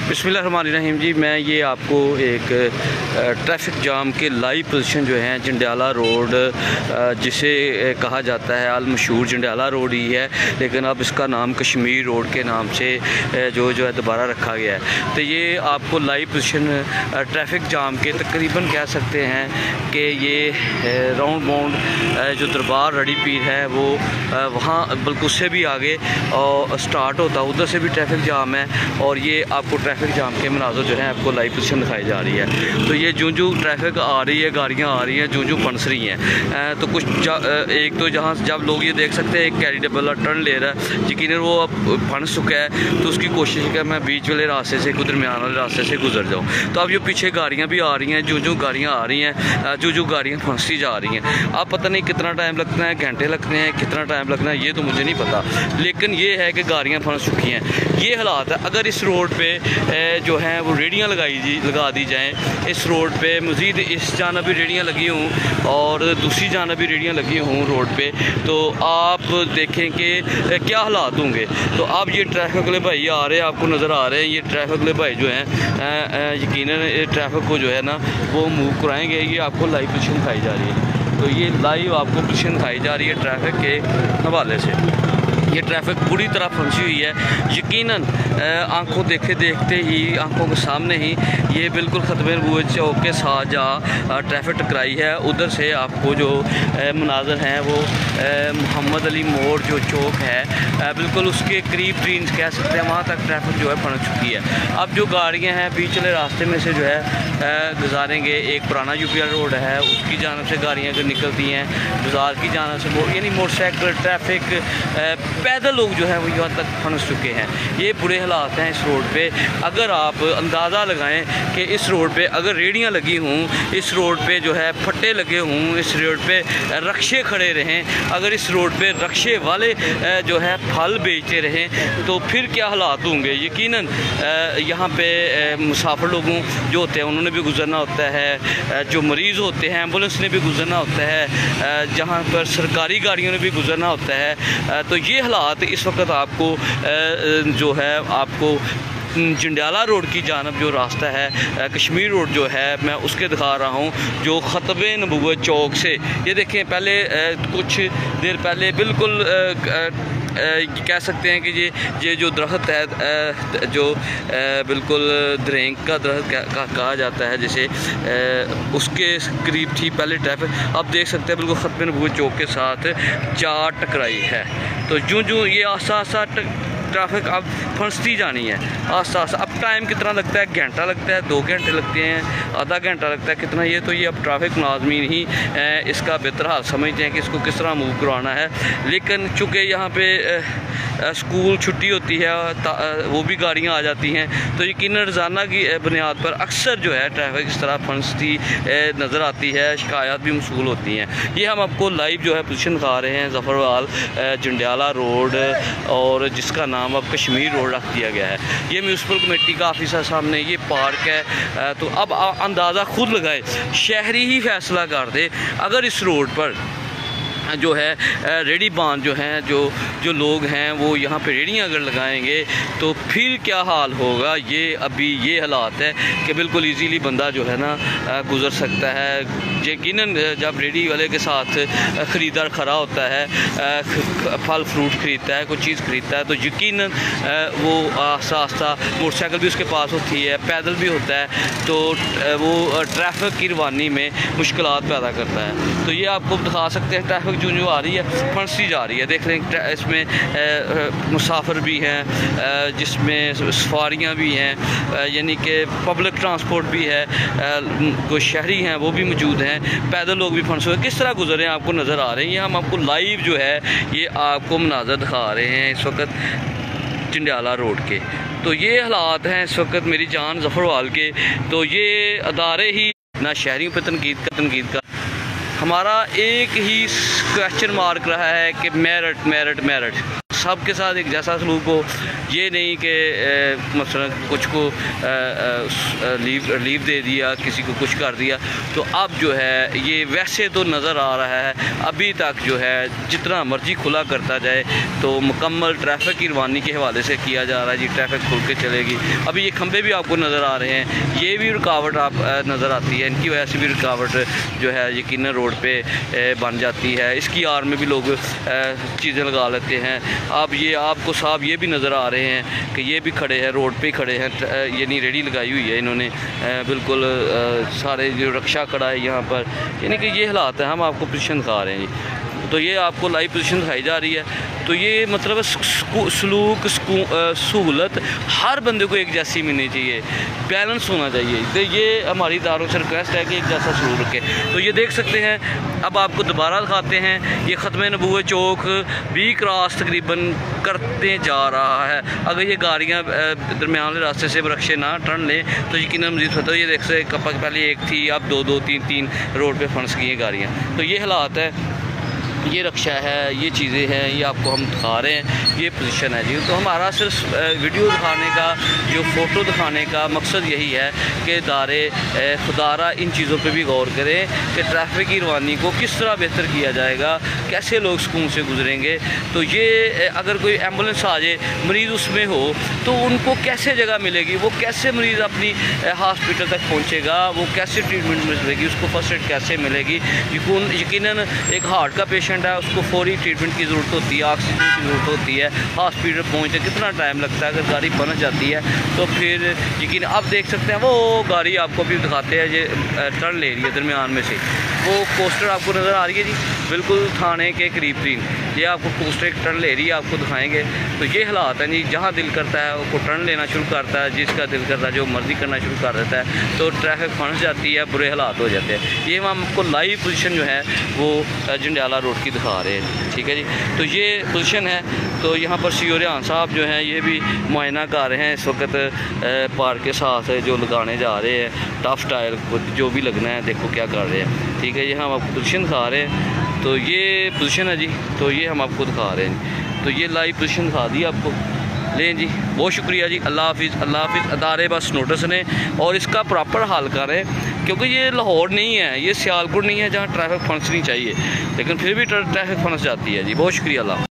बिस्मिल्लाहिर्रहमानिर्रहीम जी, मैं ये आपको एक ट्रैफिक जाम के लाइव पोजीशन जो है जंडियाला रोड, जिसे कहा जाता है अल मशहूर जंडियाला रोड ही है, लेकिन अब इसका नाम कश्मीर रोड के नाम से जो है दोबारा रखा गया है। तो ये आपको लाइव पोजीशन ट्रैफिक जाम के तकरीबन कह सकते हैं कि ये राउंड बाउंड जो दरबार रड़ी पीर है वो वहाँ बल्कि उससे भी आगे और स्टार्ट होता है, उधर से भी ट्रैफिक जाम है। और ये आपको ट्रैफिक जाम के मनाज़र जो है आपको लाइव पोजीशन दिखाई जा रही है। तो ये जो ट्रैफिक आ रही है, गाड़ियाँ आ रही हैं, जो फंस रही हैं, तो कुछ एक तो जहाँ जब लोग ये देख सकते हैं एक कैरी डबल टर्न ले रहा है, यकीनन वो अब फंस चुका है, तो उसकी कोशिश है मैं बीच वाले रास्ते से दरमियान वाले रास्ते से गुजर जाऊँ। तो अब ये पीछे गाड़ियाँ भी आ रही हैं, जो गाड़ियाँ आ रही हैं, जो गाड़ियाँ फंसती जा रही हैं। अब पता नहीं कितना टाइम लगता है, घंटे लगते हैं, कितना टाइम लगना है ये तो मुझे नहीं पता, लेकिन ये है कि गाड़ियाँ फंस चुकी हैं। ये हालात है। अगर इस रोड पे जो है वो रेडियाँ लगा दी जाएँ, इस रोड पे मज़ीद इस जानब भी रेडियाँ लगी हों और दूसरी जानब भी रेडियाँ लगी हों रोड पे, तो आप देखें कि क्या हालात होंगे। तो अब ये ट्रैफिक वाले भाई आ रहे हैं, आपको नज़र आ रहे हैं, ये ट्रैफिक वाले भाई जो हैं यकीनन ट्रैफिक को जो है ना वो मूव कराएँगे। ये आपको लाइव पोजीशन दिखाई जा रही है, तो ये लाइव आपको पोजीशन दिखाई जा रही है ट्रैफिक के हवाले से। ये ट्रैफिक पूरी तरह फंसी हुई है, यकीनन आंखों देखते ही, आंखों के सामने ही ये बिल्कुल ख़त्म नबूवत चौक के साथ जहाँ ट्रैफिक टकराई है, उधर से आपको जो मनाज़र हैं वो मोहम्मद अली मोड़ जो चौक है बिल्कुल उसके करीब कह सकते हैं, वहाँ तक ट्रैफिक जो है फंस चुकी है। अब जो गाड़ियाँ हैं बीच वाले रास्ते में से जो है गुजारेंगे, एक पुराना यूपी रोड है उसकी जानब से गाड़ियाँ जो निकलती हैं, बाज़ार की जानब से यानी मोटरसाइकिल ट्रैफिक पैदल लोग जो है वो यहाँ तक फंस चुके हैं। ये बुरे हालात हैं इस रोड पे। अगर आप अंदाज़ा लगाएं कि इस रोड पे अगर रेडियाँ लगी हों, इस रोड पे जो है फट्टे लगे हों, इस रोड पे रक्शे खड़े रहें, अगर इस रोड पे रक्शे वाले जो है फल बेचते रहें, तो फिर क्या हालात होंगे। यकीनन यहाँ पे मुसाफिर लोगों जो होते हैं उन्होंने भी गुजरना होता है, जो मरीज़ होते हैं एम्बुलेंस ने भी गुजरना होता है, जहाँ पर सरकारी गाड़ियों ने भी गुजरना होता है। तो ये हालात इस वक्त आपको जो है आपको जंडियाला रोड की जानब जो रास्ता है कश्मीर रोड जो है मैं उसके दिखा रहा हूँ, जो ख़त्म नबूवत चौक से ये देखें, पहले कुछ देर पहले बिल्कुल कह सकते हैं कि ये जो दरख्त है जो बिल्कुल दरेंग का दरख्त कहा जाता है, जैसे उसके करीब थी पहले ट्रैफिक। अब देख सकते हैं बिल्कुल ख़त्म नबूवत चौक के साथ जा टकराई है। तो जो ये आसा ट्रैफिक अब फंसती जानी है आस्ता आस्ता। अब टाइम कितना लगता है, घंटा लगता है, 2 घंटे लगते हैं, आधा घंटा लगता है, कितना ये तो ये अब ट्रैफिक मुलाज़मीन ही इसका बेहतर हाल समझते हैं कि इसको किस तरह मूव करवाना है। लेकिन चूँकि यहाँ पे स्कूल छुट्टी होती है वो भी गाड़ियाँ आ जाती हैं, तो यकीनन रोज़ाना की बुनियाद पर अक्सर जो है ट्रैफिक इस तरह फंसती नज़र आती है, शिकायत भी मसूल होती हैं। ये हम आपको लाइव जो है पोजीशन दिखा रहे हैं ज़फ़रवाल जंडियाला रोड, और जिसका नाम अब कश्मीर रोड रख दिया गया है। ये म्यूनसिपल कमेटी का ऑफिस है सामने, ये पार्क है। तो अब अंदाज़ा खुद लगाए, शहरी ही फैसला कर दे अगर इस रोड पर जो है रेडी बांध जो हैं जो लोग हैं वो यहाँ पे रेडियाँ अगर लगाएंगे तो फिर क्या हाल होगा। ये अभी ये हालात है कि बिल्कुल इजीली बंदा जो है ना गुज़र सकता है। यकीनन जब रेडी वाले के साथ ख़रीदार खड़ा होता है, फल फ्रूट ख़रीदता है, कोई चीज़ ख़रीदता है, तो यकीनन वो आस्ता आस्ता मोटरसाइकिल भी उसके पास होती है, पैदल भी होता है, तो वो ट्रैफिक की रवानी में मुश्किलात पैदा करता है। तो ये आपको दिखा सकते हैं ट्रैफिक जो आ रही है फंसती जा रही है। देख रहे हैं इसमें मुसाफिर भी हैं, जिसमें सवारियाँ भी हैं, यानी कि पब्लिक ट्रांसपोर्ट भी है, कोई शहरी हैं वो भी मौजूद हैं, पैदल लोग भी फंसे हुए किस तरह गुजर रहे हैं आपको नज़र आ रहे हैं। ये हम आपको लाइव जो है ये आपको मनाज़र दिखा रहे हैं इस वक्त जंडियाला रोड के। तो ये हालात हैं इस वक्त मेरी जान ज़फ़रवाल के। तो ये अदारे ही ना शहरियों पर तनकीद का हमारा एक ही क्वेश्चन मार्क रहा है कि मेरिट सब के साथ एक जैसा सलूक हो। ये नहीं कि मसलन कुछ को लीव दे दिया, किसी को कुछ कर दिया। तो अब जो है ये वैसे तो नज़र आ रहा है अभी तक जो है जितना मर्जी खुला करता जाए तो मुकम्मल ट्रैफिक की रवानी के हवाले से किया जा रहा है जी। ट्रैफिक खुल के चलेगी। अभी ये खंभे भी आपको नज़र आ रहे हैं, ये भी रुकावट आप नज़र आती है, इनकी वजह से भी रुकावट जो है यकीनन रोड पे बन जाती है। इसकी आड़ में भी लोग चीज़ें लगा लेते हैं। अब ये आपको साहब ये भी नज़र आ रहे हैं कि ये भी खड़े हैं, रोड पे खड़े हैं, यानी रेडी लगाई हुई है इन्होंने बिल्कुल सारे जो रक्षा खड़ा है यहाँ पर, यानी कि ये हालात है। हम आपको पोजीशन दिखा रहे हैं जी। तो ये आपको लाइव पोजीशन दिखाई जा रही है। तो ये मतलब सलूक सहूलत हर बंदे को एक जैसी मिलनी चाहिए, बैलेंस होना चाहिए। तो ये हमारी दारों से रिक्वेस्ट है कि एक जैसा सलूक रखें। तो ये देख सकते हैं, अब आपको दोबारा दिखाते हैं। ये ख़त्म नबूवत चौक भी क्रॉस तकरीबन करते जा रहा है। अगर ये गाड़ियाँ दरमियान वाले रास्ते से रक्शे ना टर्न लें तो यकीनन मज़ीद होता है। ये देख सकते पहले एक थी, अब दो तीन रोड पे फंस गई हैं गाड़ियाँ। तो ये हालात है, ये रक्षा है, ये चीज़ें हैं, ये आपको हम दिखा रहे हैं, ये पोजीशन है जी। तो हमारा सिर्फ वीडियो दिखाने का, जो फ़ोटो दिखाने का मकसद यही है कि दारे खुदारा इन चीज़ों पे भी गौर करें कि ट्रैफिक की रवानी को किस तरह बेहतर किया जाएगा, कैसे लोग सुकून से गुजरेंगे। तो ये अगर कोई एम्बुलेंस आ जाए, मरीज़ उसमें हो, तो उनको कैसे जगह मिलेगी, वो कैसे मरीज़ अपनी हॉस्पिटल तक पहुँचेगा, वो कैसे ट्रीटमेंट मिलेगी, उसको फर्स्ट एड कैसे मिलेगी। यकीनन एक हार्ट का पेशेंट है, उसको फौरी ट्रीटमेंट की ज़रूरत होती है, ऑक्सीजन की ज़रूरत होती है। हॉस्पिटल पहुँचने कितना टाइम लगता है, अगर गाड़ी पहुँच जाती है तो फिर यकीन आप देख सकते हैं। वो गाड़ी आपको भी दिखाते हैं, ये टर्न ले रही है दरमियान में से। वो कोस्टर आपको नज़र आ रही है जी, बिल्कुल थाने के करीब तीन, ये आपको कोस्टर एक टर्न ले रही है, आपको दिखाएंगे। तो ये हालात हैं जी, जहाँ दिल करता है वो टर्न लेना शुरू करता है, जिसका दिल करता है जो मर्ज़ी करना शुरू कर देता है, तो ट्रैफिक फंस जाती है, बुरे हालात हो जाते हैं। ये हम आपको लाइव पोजीशन जो है वो जंडियाला रोड की दिखा रहे हैं, ठीक है जी। तो ये पोजीशन है। तो यहाँ पर सीओ रिहान साहब जो हैं ये भी मुआयना कर रहे हैं इस वक्त पार्क के साथ जो लगाने जा रहे हैं, टफ टायर जो भी लगना है, देखो क्या कर रहे हैं, ठीक है। ये हम आपको पोजीशन दिखा रहे हैं। तो ये पोजीशन है जी, तो ये हम आपको दिखा रहे हैं। तो ये लाइव पोजीशन दिखा दी आपको। लें जी, बहुत शुक्रिया जी। अल्लाह हाफिज़। अल्लाह हाफिज़। अदारे बस नोटिस ने और इसका प्रॉपर हल करें, क्योंकि ये लाहौर नहीं है, ये सियालकोट नहीं है जहाँ ट्रैफिक फंसनी चाहिए, लेकिन फिर भी ट्रैफिक फंस जाती है जी। बहुत शुक्रिया। अल्लाह।